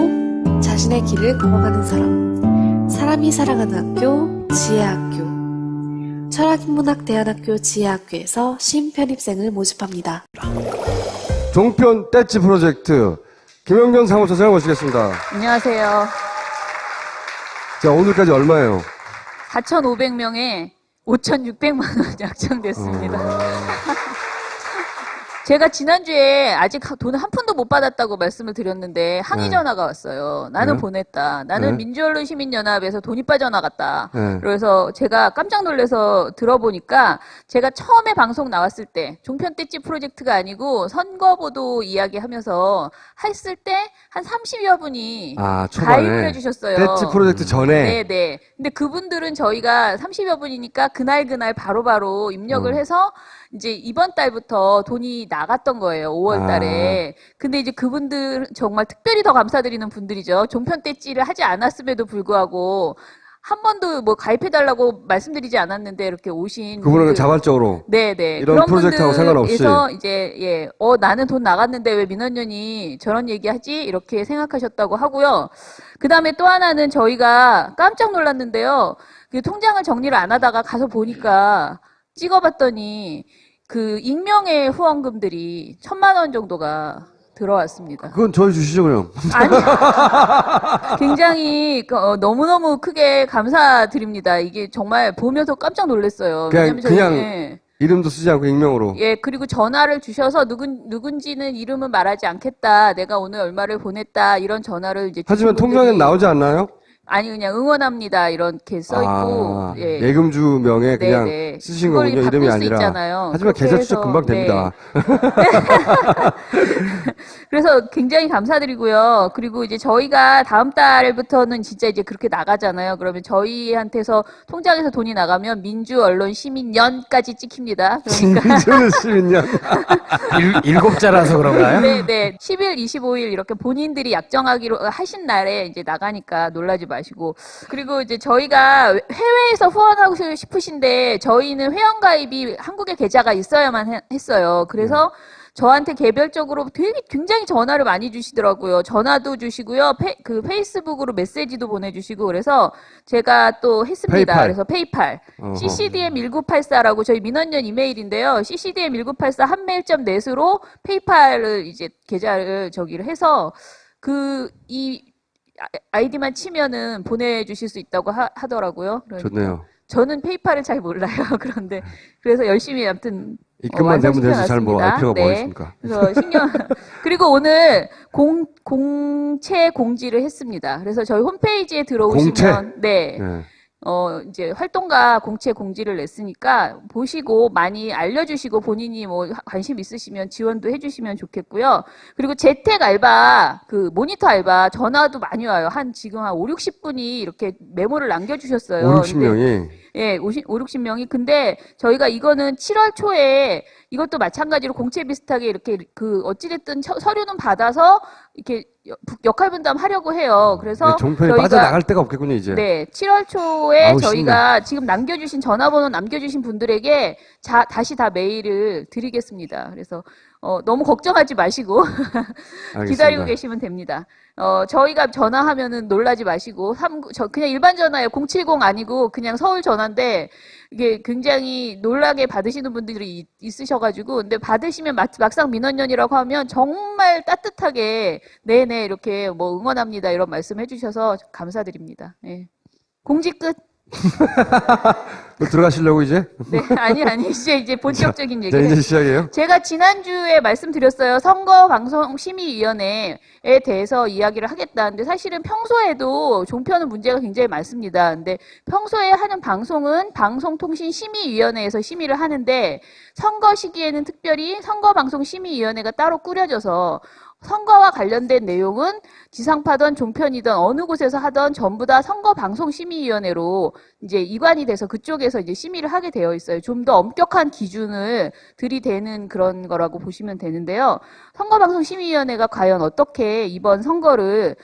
자신의 길을 걸어가는 사람. 사람이 살아가는 학교, 지혜학교. 철학인문학대안학교 지혜학교에서 신편입생을 모집합니다. 종편 떼치 프로젝트 김영경 사무처장을 모시겠습니다. 안녕하세요. 자, 오늘까지 얼마예요? 4,500명에 5,600만 원 약정됐습니다. 제가 지난주에 아직 돈을 한 푼도 못 받았다고 말씀을 드렸는데 항의 전화가 왔어요. 나는 네. 보냈다. 나는 네. 민주언론시민연합에서 돈이 빠져나갔다. 네. 그래서 제가 깜짝 놀라서 들어보니까 제가 처음에 방송 나왔을 때 종편 떼찌 프로젝트가 아니고 선거보도 이야기하면서 했을 때 한 30여 분이 초반에 가입을 해주셨어요. 떼찌 프로젝트 전에. 네네. 근데 그분들은 저희가 30여 분이니까 그날 바로바로 입력을 해서 이제 이번 달부터 돈이 나갔던 거예요. 5월 달에. 근데 이제 그분들 정말 특별히 더 감사드리는 분들이죠. 종편 떼찌를 하지 않았음에도 불구하고 한 번도 뭐 가입해달라고 말씀드리지 않았는데 이렇게 오신 그분은 분들. 자발적으로 네네. 이런 그런 프로젝트하고 상관없이. 분들에서 이제 나는 돈 나갔는데 왜 민원연이 저런 얘기하지 이렇게 생각하셨다고 하고요. 그 다음에 또 하나는 저희가 깜짝 놀랐는데요. 그 통장을 정리를 안 하다가 가서 보니까 찍어봤더니 그 익명의 후원금들이 1,000만 원 정도가 들어왔습니다. 그건 저희 주시죠, 그럼. 아니, 굉장히 너무너무 크게 감사드립니다. 이게 정말 보면서 깜짝 놀랐어요. 그냥 저희, 이름도 쓰지 않고 익명으로. 예, 그리고 전화를 주셔서 누군지는 이름은 말하지 않겠다. 내가 오늘 얼마를 보냈다. 이런 전화를 이제 하지만 통장엔 나오지 않나요? 아니 그냥 응원합니다 이렇게 써 있고 예. 예금주 명에 그냥 네네. 쓰신 그걸 거군요. 이름이 바꿀 수 아니라. 있잖아요. 하지만 그렇게 계좌 추적 해서, 금방 됩니다. 그래서 굉장히 감사드리고요. 그리고 이제 저희가 다음 달부터는 진짜 이제 그렇게 나가잖아요. 그러면 저희한테서 통장에서 돈이 나가면 민주언론시민연까지 찍힙니다. 그러니까 민주언론시민연. 7자라서 그런가요? 네네. 10일, 25일 이렇게 본인들이 약정하기로 하신 날에 이제 나가니까 놀라지 마시고. 그리고 이제 저희가 해외에서 후원하고 싶으신데 저희는 회원가입이 한국에 계좌가 있어야만 했어요. 그래서 저한테 개별적으로 굉장히 전화를 많이 주시더라고요. 전화도 주시고요. 페이스북으로 메시지도 보내주시고 그래서 제가 또 했습니다. 페이팔. 그래서 페이팔. ccdm1984라고 저희 민원연 이메일인데요. ccdm1984 한메일.net으로 페이팔을 이제 계좌를 저기를 해서 이 아이디만 치면은 보내주실 수 있다고 하더라고요. 그러니까 좋네요. 저는 페이팔을 잘 몰라요. 그래서 열심히 아무튼 입금만 되면 되지 잘 뭐 알 필요가 네. 뭐가 있습니까? 그래서 그리고 오늘 공채 공지를 했습니다. 그래서 저희 홈페이지에 들어오시면 네. 이제 활동가 공채 공지를 냈으니까 보시고 많이 알려주시고 본인이 뭐 관심 있으시면 지원도 해주시면 좋겠고요. 그리고 재택 알바, 모니터 알바 전화도 많이 와요. 지금 한 5, 60분이 이렇게 메모를 남겨주셨어요. 5, 60명이? 예, 5, 60명이. 근데 저희가 이거는 7월 초에 이것도 마찬가지로 공채 비슷하게 이렇게 어찌됐든 서류는 받아서 이렇게 역할 분담 하려고 해요. 그래서 종편이 저희가 빠져나갈 데가 없겠군요, 이제. 네, 7월 초에 아우, 저희가 지금 전화번호 남겨주신 분들에게 다시 다 메일을 드리겠습니다. 그래서 너무 걱정하지 마시고 알겠습니다. 기다리고 계시면 됩니다. 저희가 전화하면은 놀라지 마시고 그냥 일반 전화예요. 070 아니고 그냥 서울 전화인데 이게 굉장히 놀라게 받으시는 분들이 있으셔가지고 근데 받으시면 막상 민원연이라고 하면 정말 따뜻하게 네네 이렇게 뭐 응원합니다 이런 말씀해 주셔서 감사드립니다. 네. 공지 끝. 또 들어가시려고 이제? 네, 아니 이제 본격적인 얘기를. 이제 시작이에요? 제가 지난주에 말씀드렸어요. 선거방송심의위원회에 대해서 이야기를 하겠다는데 사실은 평소에도 종편은 문제가 굉장히 많습니다. 근데 평소에 하는 방송은 방송통신심의위원회에서 심의를 하는데 선거 시기에는 특별히 선거방송심의위원회가 따로 꾸려져서 선거와 관련된 내용은 지상파든 종편이든 어느 곳에서 하던 전부 다 선거방송심의위원회로 이제 이관이 돼서 그쪽에서 이제 심의를 하게 되어 있어요. 좀 더 엄격한 기준을 들이대는 그런 거라고 보시면 되는데요. 선거방송심의위원회가 과연 어떻게 이번 선거를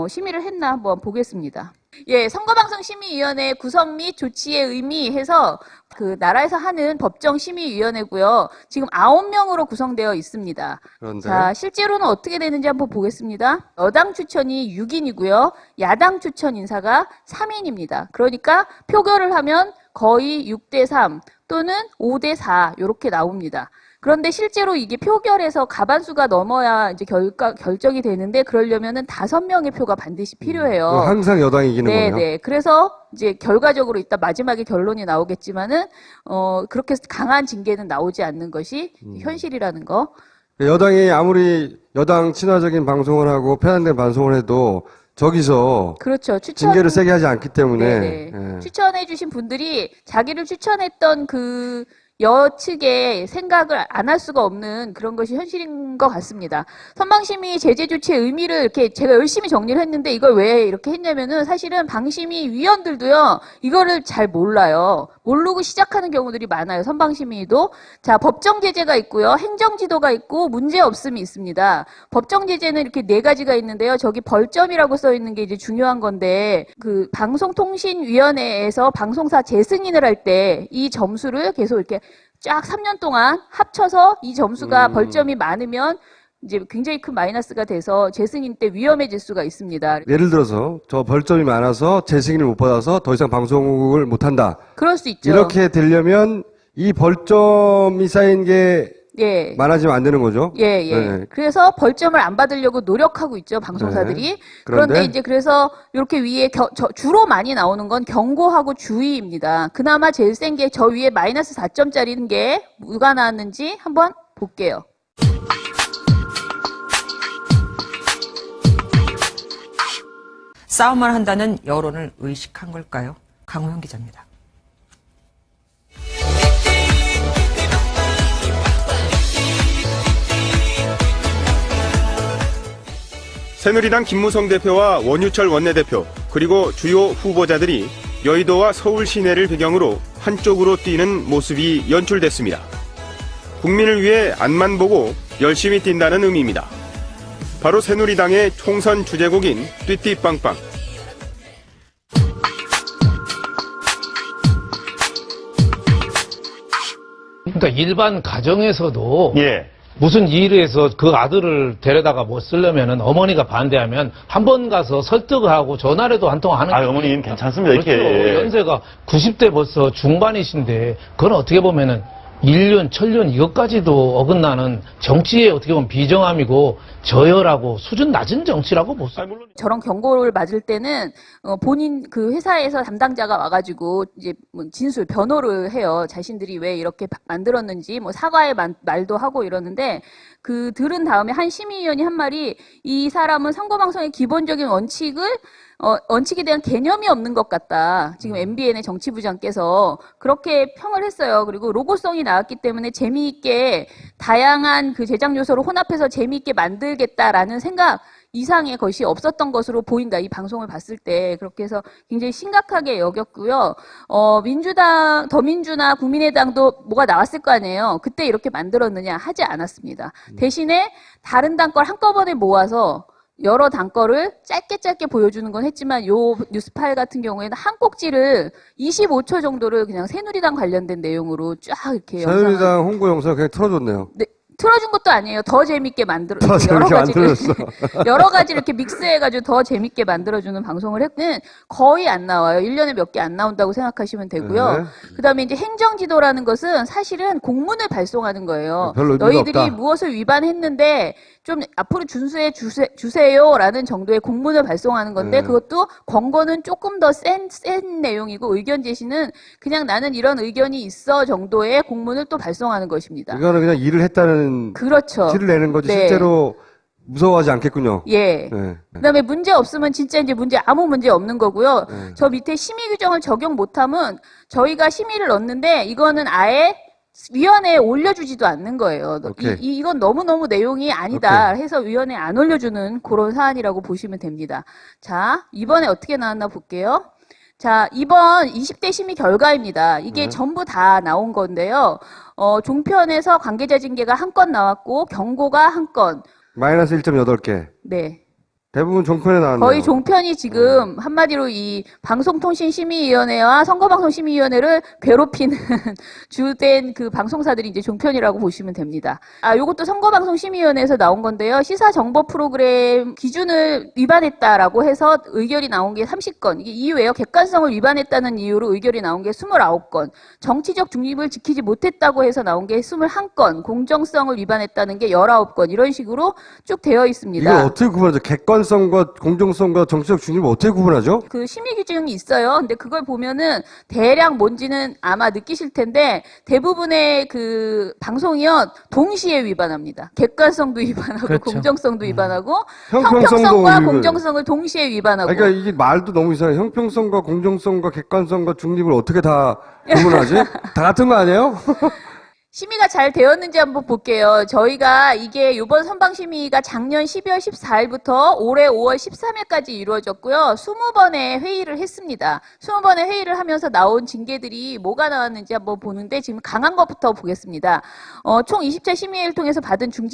심의를 했나 한번 보겠습니다. 예, 선거방송심의위원회 구성 및 조치의 의미 해서 그 나라에서 하는 법정심의위원회고요. 지금 9명으로 구성되어 있습니다. 그런데 자, 실제로는 어떻게 되는지 한번 보겠습니다. 여당 추천이 6인이고요. 야당 추천 인사가 3인입니다. 그러니까 표결을 하면 거의 6대3 또는 5대4 이렇게 나옵니다. 그런데 실제로 이게 표결에서 가반수가 넘어야 이제 결정이 되는데 그러려면은 5명의 표가 반드시 필요해요. 항상 여당이 이기는 네, 거네요. 네. 그래서 이제 결과적으로 이따 마지막에 결론이 나오겠지만은 그렇게 강한 징계는 나오지 않는 것이 현실이라는 거. 여당이 아무리 여당 친화적인 방송을 하고 편향된 방송을 해도 저기서 그렇죠. 징계를 세게 하지 않기 때문에 네네. 예. 추천해 주신 분들이 자기를 추천했던 그 여측의 생각을 안 할 수가 없는 그런 것이 현실인 것 같습니다. 선방심의 제재 조치의 의미를 이렇게 제가 열심히 정리를 했는데 이걸 왜 이렇게 했냐면은 사실은 방심위 위원들도요, 이거를 잘 몰라요. 모르고 시작하는 경우들이 많아요. 선방심의도. 자, 법정 제재가 있고요. 행정 지도가 있고 문제 없음이 있습니다. 법정 제재는 이렇게 4가지가 있는데요. 저기 벌점이라고 써 있는 게 이제 중요한 건데 그 방송통신위원회에서 방송사 재승인을 할 때 이 점수를 계속 이렇게 쫙 3년 동안 합쳐서 이 점수가 벌점이 많으면 이제 굉장히 큰 마이너스가 돼서 재승인 때 위험해질 수가 있습니다. 예를 들어서 저 벌점이 많아서 재승인을 못 받아서 더 이상 방송을 못 한다. 그럴 수 있죠. 이렇게 되려면 이 벌점이 쌓인 게 예. 많아지면 안 되는 거죠. 예, 예. 네. 그래서 벌점을 안 받으려고 노력하고 있죠, 방송사들이. 네. 그런데 이제 그래서 이렇게 위에 주로 많이 나오는 건 경고하고 주의입니다. 그나마 제일 센 게 저 위에 마이너스 4점짜리인 게 누가 나왔는지 한번 볼게요. 싸움을 한다는 여론을 의식한 걸까요? 강호영 기자입니다. 새누리당 김무성 대표와 원유철 원내대표 그리고 주요 후보자들이 여의도와 서울 시내를 배경으로 한쪽으로 뛰는 모습이 연출됐습니다. 국민을 위해 앞만 보고 열심히 뛴다는 의미입니다. 바로 새누리당의 총선 주제곡인 띠띠빵빵. 그러니까 일반 가정에서도 예. 무슨 일을 해서 그 아들을 데려다가 뭐 쓰려면은 어머니가 반대하면 한 번 가서 설득을 하고 전화라도 한 통 하는 게. 어머님 괜찮습니다. 그렇죠. 이렇게. 연세가 90대 벌써 중반이신데 그건 어떻게 보면은 인륜, 천륜 이것까지도 어긋나는 정치의 어떻게 보면 비정함이고 저열하고 수준 낮은 정치라고 볼 수 있어요. 저런 경고를 맞을 때는 본인 그 회사에서 담당자가 와가지고 이제 뭐 진술 변호를 해요. 자신들이 왜 이렇게 만들었는지 뭐 사과의 말도 하고 이러는데 그 들은 다음에 한 심의위원이 한 말이 이 사람은 선거방송의 기본적인 원칙에 대한 개념이 없는 것 같다. 지금 MBN의 정치부장께서 그렇게 평을 했어요. 그리고 로고송이 나왔기 때문에 재미있게 다양한 그 제작 요소를 혼합해서 재미있게 만들겠다라는 생각 이상의 것이 없었던 것으로 보인다. 이 방송을 봤을 때 그렇게 해서 굉장히 심각하게 여겼고요. 민주당, 더민주나 국민의당도 뭐가 나왔을 거 아니에요. 그때 이렇게 만들었느냐 하지 않았습니다. 대신에 다른 당 걸 한꺼번에 모아서 여러 당 거를 짧게 보여주는 건 했지만 요 뉴스파일 같은 경우에는 한 꼭지를 25초 정도를 그냥 새누리당 관련된 내용으로 쫙 이렇게 새누리당 홍보 영상 그냥 틀어줬네요. 네, 틀어준 것도 아니에요. 더 재밌게 만들어 더 재밌게 만들어줬어. 여러 가지 이렇게 믹스해가지고 더 재밌게 만들어주는 방송을 했는 거의 안 나와요. 1년에 몇 개 안 나온다고 생각하시면 되고요. 네. 그다음에 이제 행정지도라는 것은 사실은 공문을 발송하는 거예요. 별로 의미가 너희들이 없다. 무엇을 위반했는데 좀 앞으로 준수해 주세요라는 정도의 공문을 발송하는 건데 네. 그것도 권고는 조금 더 센 내용이고 의견 제시는 그냥 나는 이런 의견이 있어 정도의 공문을 또 발송하는 것입니다. 이거는 그냥 일을 했다는 그렇죠. 티를 내는 거지 네. 실제로 무서워하지 않겠군요. 예. 네. 그다음에 문제 없으면 진짜 이제 아무 문제 없는 거고요. 네. 저 밑에 심의 규정을 적용 못하면 저희가 심의를 넣는데 이거는 아예 위원회에 올려주지도 않는 거예요. 오케이. 이건 너무너무 내용이 아니다 해서 위원회에 안 올려주는 그런 사안이라고 보시면 됩니다. 자, 이번에 어떻게 나왔나 볼게요. 자, 이번 20대 심의 결과입니다. 이게 네. 전부 다 나온 건데요. 종편에서 관계자 징계가 1건 나왔고 경고가 1건. 마이너스 1.8개. 네. 대부분 종편에 나왔네요. 거의 종편이 지금 한마디로 이 방송통신심의위원회와 선거방송심의위원회를 괴롭히는 주된 그 방송사들이 이제 종편이라고 보시면 됩니다. 요것도 선거방송심의위원회에서 나온 건데요. 시사정보 프로그램 기준을 위반했다라고 해서 의결이 나온 게 30건. 이게 이외에요. 객관성을 위반했다는 이유로 의결이 나온 게 29건. 정치적 중립을 지키지 못했다고 해서 나온 게 21건. 공정성을 위반했다는 게 19건. 이런 식으로 쭉 되어 있습니다. 이걸 어떻게 구분하죠? 객관성과 공정성과 정치적 중립을 어떻게 구분하죠? 그 심의 규정이 있어요. 근데 그걸 보면은 대략 뭔지는 아마 느끼실 텐데 대부분의 그 방송이요 동시에 위반합니다. 객관성도 위반하고 그렇죠. 공정성도 위반하고 형평성도 형평성과 위반. 공정성을 동시에 위반하고. 그러니까 이게 말도 너무 이상해. 형평성과 공정성과 객관성과 중립을 어떻게 다 구분하지? 다 같은 거 아니에요? 심의가 잘 되었는지 한번 볼게요. 저희가 이게 이번 선방심의가 작년 12월 14일부터 올해 5월 13일까지 이루어졌고요. 20번의 회의를 했습니다. 20번의 회의를 하면서 나온 징계들이 뭐가 나왔는지 한번 보는데 지금 강한 것부터 보겠습니다. 총 20차 심의회를 통해서 받은 중징